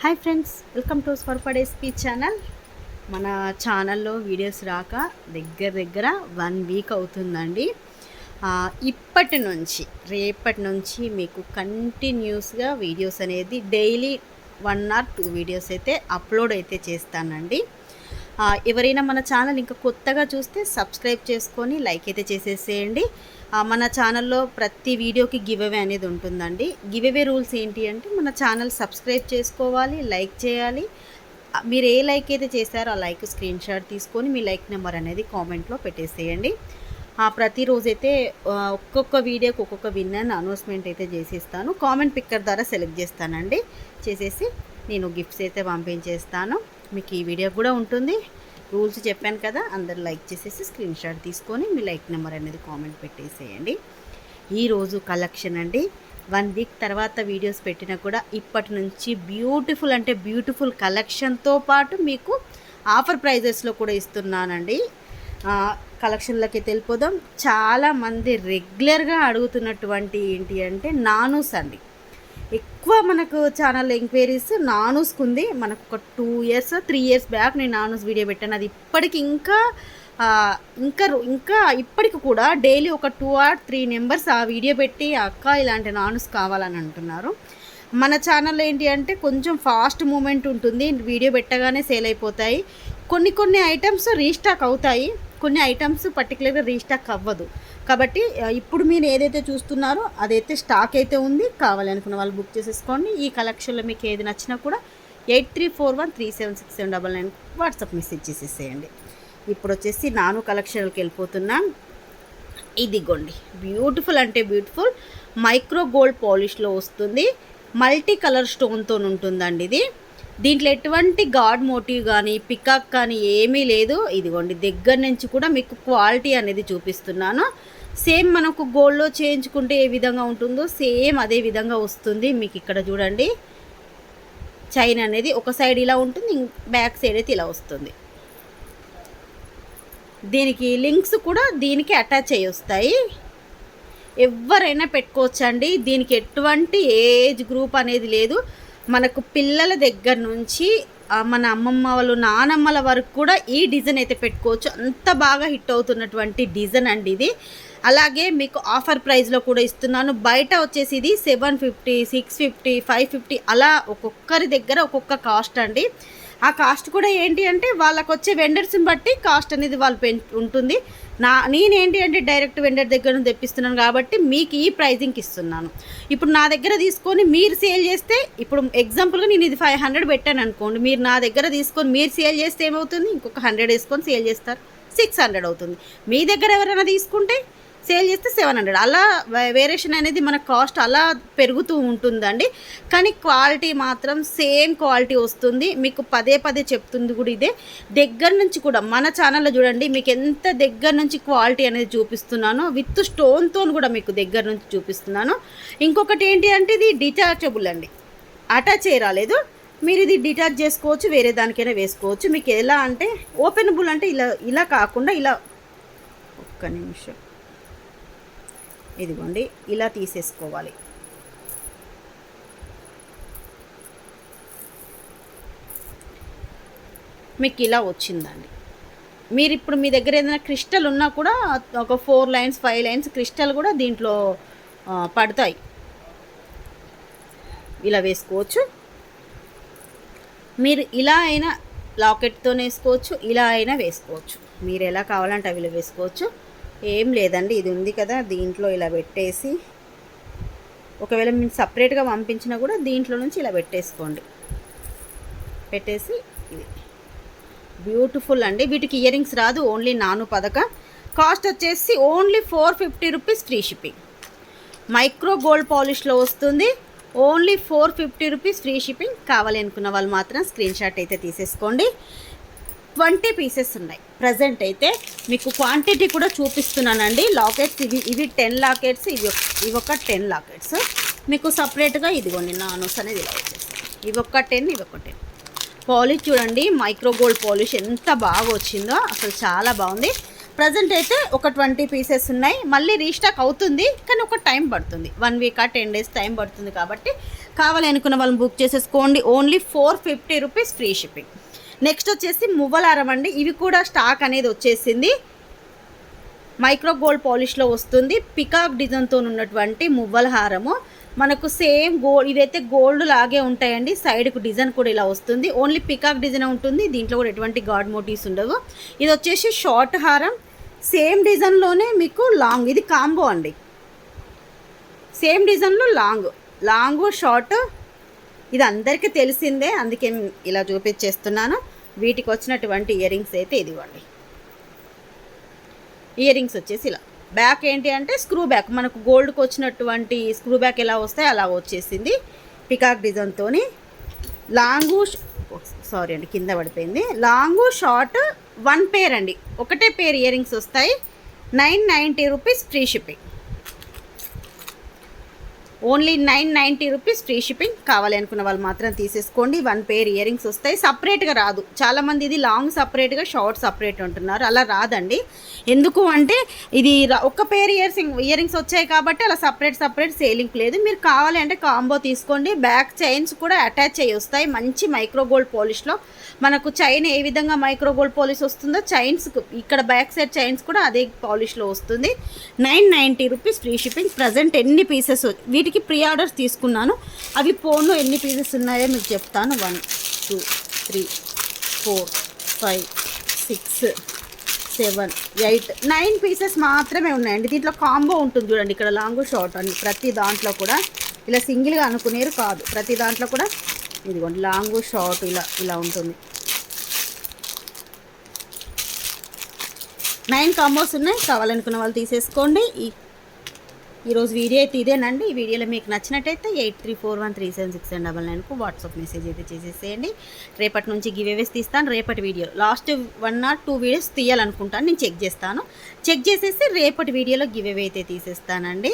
Hi friends, welcome to స్వర్పడ్ SP channel. మన ఛానల్లో వీడియోస్ రాక దగ్గర 1 వీక్ అవుతుందండి. ఇప్పటి నుంచి రేపటి నుంచి మీకు కంటిన్యూస్గా వీడియోస్ అనేది డైలీ 1 or 2 వీడియోస్ అయితే అప్లోడ్ అయితే చేస్తానండి. ఎవరైనా మన ఛానల్ ఇంకా కొత్తగా చూస్తే సబ్స్క్రైబ్ చేసుకొని లైక్ అయితే చేసేసేయండి. మన ఛానల్లో ప్రతి వీడియోకి గివ్ అవే అనేది ఉంటుందండి. గివ్ అవే రూల్స్ ఏంటి అంటే మన ఛానల్ సబ్స్క్రైబ్ చేసుకోవాలి, లైక్ చేయాలి. మీరు ఏ లైక్ అయితే చేశారో ఆ లైక్ స్క్రీన్ షాట్ తీసుకొని మీ లైక్ నెంబర్ అనేది కామెంట్లో పెట్టేసేయండి. ప్రతిరోజైతే ఒక్కొక్క వీడియోకి ఒక్కొక్క విన్నర్ అనౌన్స్మెంట్ అయితే చేసేస్తాను. కామెంట్ పిక్కర్ ద్వారా సెలెక్ట్ చేస్తానండి. చేసేసి నేను గిఫ్ట్స్ అయితే పంపించేస్తాను. మీకు ఈ వీడియో కూడా ఉంటుంది. రూల్స్ చెప్పాను కదా, అందరు లైక్ చేసేసి స్క్రీన్ షాట్ తీసుకొని మీ లైక్ నెంబర్ అనేది కామెంట్ పెట్టేసేయండి. ఈరోజు కలెక్షన్ అండి. 1 వీక్ తర్వాత వీడియోస్ పెట్టినా కూడా ఇప్పటి నుంచి బ్యూటిఫుల్ అంటే బ్యూటిఫుల్ కలెక్షన్తో పాటు మీకు ఆఫర్ ప్రైజెస్లో కూడా ఇస్తున్నానండి. కలెక్షన్లకి వెళ్ళిపోదాం. చాలామంది రెగ్యులర్గా అడుగుతున్నటువంటి ఏంటి అంటే నానూస్ అండి. ఎక్కువ మనకు ఛానల్ ఎంక్వైరీస్ నానూస్కి ఉంది. మనకు ఒక 2 years 3 years బ్యాక్ నేను నానూస్ వీడియో పెట్టాను. అది ఇప్పటికి ఇంకా ఇప్పటికి కూడా డైలీ ఒక 2 or 3 నెంబర్స్ ఆ వీడియో పెట్టి అక్క ఇలాంటి నానూస్ కావాలని అంటున్నారు. మన ఛానల్ ఏంటి అంటే కొంచెం ఫాస్ట్ మూమెంట్ ఉంటుంది. వీడియో పెట్టగానే సేల్ అయిపోతాయి. కొన్ని ఐటమ్స్ రీస్టాక్ అవుతాయి, కొన్ని ఐటమ్స్ పర్టికులర్గా రీస్టాక్ అవ్వదు. కాబట్టి ఇప్పుడు మీరు ఏదైతే చూస్తున్నారో అదైతే స్టాక్ అయితే ఉంది. కావాలనుకున్న వాళ్ళు బుక్ చేసేసుకోండి. ఈ కలెక్షన్లో మీకు ఏది నచ్చినా కూడా 8341376799 వాట్సాప్ మెసేజ్ చేసేసేయండి. ఇప్పుడు వచ్చేసి నాను కలెక్షన్కి వెళ్ళిపోతున్నాం. ఇదిగోండి, బ్యూటిఫుల్ అంటే బ్యూటిఫుల్ మైక్రో గోల్డ్ పాలిష్లో వస్తుంది. మల్టీ కలర్ స్టోన్తో ఉంటుందండి ఇది. దీంట్లో ఎటువంటి గాడ్ మోటివ్ కానీ పికాక్ కానీ ఏమీ లేదు. ఇదిగోండి, దగ్గర నుంచి కూడా మీకు క్వాలిటీ అనేది చూపిస్తున్నాను. సేమ్ మనకు గోల్డ్లో చేయించుకుంటే ఏ విధంగా ఉంటుందో సేమ్ అదే విధంగా వస్తుంది. మీకు ఇక్కడ చూడండి, చైన్ అనేది ఒక సైడ్ ఇలా ఉంటుంది, బ్యాక్ సైడ్ అయితే ఇలా వస్తుంది. దీనికి లింక్స్ కూడా దీనికి అటాచ్ అయ్యి వస్తాయి. ఎవరైనా పెట్టుకోవచ్చండి. దీనికి ఎటువంటి ఏజ్ గ్రూప్ అనేది లేదు. మనకు పిల్లల దగ్గర నుంచి మన అమ్మమ్మ వాళ్ళు నానమ్మల వరకు కూడా ఈ డిజైన్ అయితే పెట్టుకోవచ్చు. అంత బాగా హిట్ అవుతున్నటువంటి డిజైన్ అండి ఇది. అలాగే మీకు ఆఫర్ ప్రైస్లో కూడా ఇస్తున్నాను. బయట వచ్చేసి ఇది 750, 650, 550 అలా ఒక్కొక్కరి దగ్గర ఒక్కొక్క కాస్ట్ అండి. ఆ కాస్ట్ కూడా ఏంటి అంటే వాళ్ళకు వచ్చే వెండర్స్ని బట్టి కాస్ట్ అనేది వాళ్ళు ఉంటుంది. నేనేంటి అంటే డైరెక్ట్ వెండర్ దగ్గర నుంచి తెప్పిస్తున్నాను కాబట్టి మీకు ఈ ప్రైజింగ్కి ఇస్తున్నాను. ఇప్పుడు నా దగ్గర తీసుకొని మీరు సేల్ చేస్తే, ఇప్పుడు ఎగ్జాంపుల్గా నేను ఇది 500 పెట్టాను అనుకోండి, మీరు నా దగ్గర తీసుకొని మీరు సేల్ చేస్తే ఏమవుతుంది, ఇంకొక 100 వేసుకొని సేల్ చేస్తారు, 600 అవుతుంది. మీ దగ్గర ఎవరైనా తీసుకుంటే సేల్ చేస్తే 700. అలా వేరియేషన్ అనేది మన కాస్ట్ అలా పెరుగుతూ ఉంటుందండి. కానీ క్వాలిటీ మాత్రం సేమ్ క్వాలిటీ వస్తుంది. మీకు పదే చెప్తుంది కూడా ఇదే. దగ్గర నుంచి కూడా మన ఛానల్లో చూడండి, మీకు ఎంత దగ్గర నుంచి క్వాలిటీ అనేది చూపిస్తున్నానో, విత్ స్టోన్తో కూడా మీకు దగ్గర నుంచి చూపిస్తున్నాను. ఇంకొకటి ఏంటి అంటే ఇది డిటాచబుల్ అండి, అటాచ్ చేయరాలేదు. మీరు ఇది డిటాచ్ చేసుకోవచ్చు, వేరే దానికైనా వేసుకోవచ్చు. మీకు ఎలా అంటే ఓపెనబుల్ అంటే ఇలా కాకుండా ఇలా, ఒక్క నిమిషం, ఇదిగోండి ఇలా తీసేసుకోవాలి. మీకు ఇలా వచ్చిందండి. మీరు ఇప్పుడు మీ దగ్గర ఏదైనా క్రిస్టల్ ఉన్నా కూడా ఒక 4 lines 5 lines క్రిస్టల్ కూడా దీంట్లో పడతాయి. ఇలా వేసుకోవచ్చు. మీరు ఇలా అయినా లాకెట్తో వేసుకోవచ్చు, ఇలా అయినా వేసుకోవచ్చు. మీరు ఎలా కావాలంటే అవి వేసుకోవచ్చు. ఏం లేదండి, ఇది ఉంది కదా, దీంట్లో ఇలా పెట్టేసి, ఒకవేళ మీరు సపరేట్గా పంపించినా కూడా దీంట్లో నుంచి ఇలా పెట్టేసుకోండి. పెట్టేసి ఇది బ్యూటిఫుల్ అండి. వీటికి ఇయర్ రింగ్స్ రాదు, ఓన్లీ నాను పదక. కాస్ట్ వచ్చేసి only 450 rupees free shipping. Micro gold పాలిష్లో వస్తుంది. Only 450 rupees free shipping. కావాలి అనుకున్న వాళ్ళు మాత్రం స్క్రీన్ షాట్ అయితే తీసేసుకోండి. 20 పీసెస్ ఉన్నాయి ప్రజెంట్ అయితే. మీకు క్వాంటిటీ కూడా చూపిస్తున్నానండి. లాకెట్స్ ఇవి 10 లాకెట్స్, ఇవి ఒక 10 లాకెట్స్. మీకు సపరేట్గా ఇదిగోండి నానోస్ అనేది ఇలా వచ్చేస్తాయి. ఇవి ఒక 10, ఇవి ఒక 10. పాలిష్ చూడండి, మైక్రో గోల్డ్ పాలిష్ ఎంత బాగా వచ్చిందో, అసలు చాలా బాగుంది. ప్రజెంట్ అయితే ఒక 20 పీసెస్ ఉన్నాయి. మళ్ళీ రీస్టాక్ అవుతుంది, కానీ ఒక టైం పడుతుంది. 1 week or 10 days టైం పడుతుంది. కాబట్టి కావాలి అనుకున్న వాళ్ళని బుక్ చేసేసుకోండి. Only 450 rupees free shipping. Next వచ్చేసి మువ్వలారం అండి. ఇవి కూడా స్టాక్ అనేది వచ్చేసింది. మైక్రో గోల్డ్ పాలిష్లో వస్తుంది. పికాక్ డిజైన్తో ఉన్నటువంటి మువ్వల హారము మనకు సేమ్ గోల్డ్, ఇదైతే గోల్డ్ లాగే ఉంటాయండి. సైడ్కు డిజైన్ కూడా ఇలా వస్తుంది. ఓన్లీ పికాక్ డిజైన్ ఉంటుంది. దీంట్లో కూడా ఎటువంటి గాడ్ మోటివ్స్ ఉండవు. ఇది వచ్చేసి షార్ట్ హారం, సేమ్ డిజైన్లోనే మీకు లాంగ్, ఇది కాంబో అండి. సేమ్ డిజైన్లో లాంగ్ షార్ట్, ఇది అందరికీ తెలిసిందే, అందుకే ఇలా చూపించేస్తున్నాను. వీటికి వచ్చినటువంటి ఇయర్ రింగ్స్ అయితే ఇదివ్వండి. ఇయర్ రింగ్స్ వచ్చేసి ఇలా బ్యాక్ ఏంటి అంటే స్క్రూ బ్యాక్, మనకు గోల్డ్కి వచ్చినటువంటి స్క్రూ బ్యాక్ ఎలా వస్తాయి అలా వచ్చేసింది. పికాక్ డిజైన్తోని కింద పడిపోయింది. లాంగు షార్ట్ 1 పేర్ అండి, ఒకటే పేర్ ఇయర్ రింగ్స్ వస్తాయి. 990 rupees free shipping. Only 990 rupees free shipping. కావాలి అనుకున్న వాళ్ళు మాత్రం తీసేసుకోండి. 1 పేర్ ఇయర్ రింగ్స్ వస్తాయి. సపరేట్గా రాదు. చాలామంది ఇది లాంగ్ సపరేట్గా, షార్ట్ సపరేట్ అంటున్నారు. అలా రాదండి. ఎందుకు అంటే ఇది ఒక పేర్ ఇయర్ రింగ్స్ వచ్చాయి కాబట్టి అలా సపరేట్ సేలింగ్ లేదు. మీరు కావాలి అంటే కాంబో తీసుకోండి. బ్యాక్ చైన్స్ కూడా అటాచ్ అయ్యి వస్తాయి. మంచి మైక్రో గోల్డ్ పాలిష్లో మనకు చైన్ ఏ విధంగా మైక్రో గోల్డ్ పాలిష్ వస్తుందో చైన్స్ ఇక్కడ బ్యాక్ సైడ్ చైన్స్ కూడా అదే పాలిష్లో వస్తుంది. 990 రూపీస్ ఫ్రీ షిప్పింగ్. ప్రజెంట్ ఎన్ని పీసెస్, వీటికి ప్రీ ఆర్డర్స్ తీసుకున్నాను. అవి ఫోన్లో ఎన్ని పీసెస్ ఉన్నాయో మీకు చెప్తాను. 1 2 3 4 5 6 7 8 9 పీసెస్ మాత్రమే ఉన్నాయండి. దీంట్లో కాంబో ఉంటుంది చూడండి. ఇక్కడ లాంగ్ షార్ట్ అని ప్రతి దాంట్లో కూడా ఇలా సింగిల్గా అనుకునేరు కాదు. ప్రతి దాంట్లో కూడా ఇదిగోండి లాంగ్ షార్ట్ ఇలా ఉంటుంది. 9 కాంబోస్ ఉన్నాయి. కావాలనుకున్న వాళ్ళు తీసేసుకోండి. ఈరోజు వీడియో అయితే ఇదేనండి. ఈ వీడియోలో మీకు నచ్చినట్టయితే 8341376999కు వాట్సాప్ మెసేజ్ అయితే చేసేసేయండి. రేపటి నుంచి గివేవేస్ తీస్తాను. రేపటి వీడియో లాస్ట్ 1 or 2 వీడియోస్ తీయాలనుకుంటాను. నేను చెక్ చేస్తాను. చెక్ చేసేసి రేపటి వీడియోలో గివేవే అయితే తీసేస్తానండి.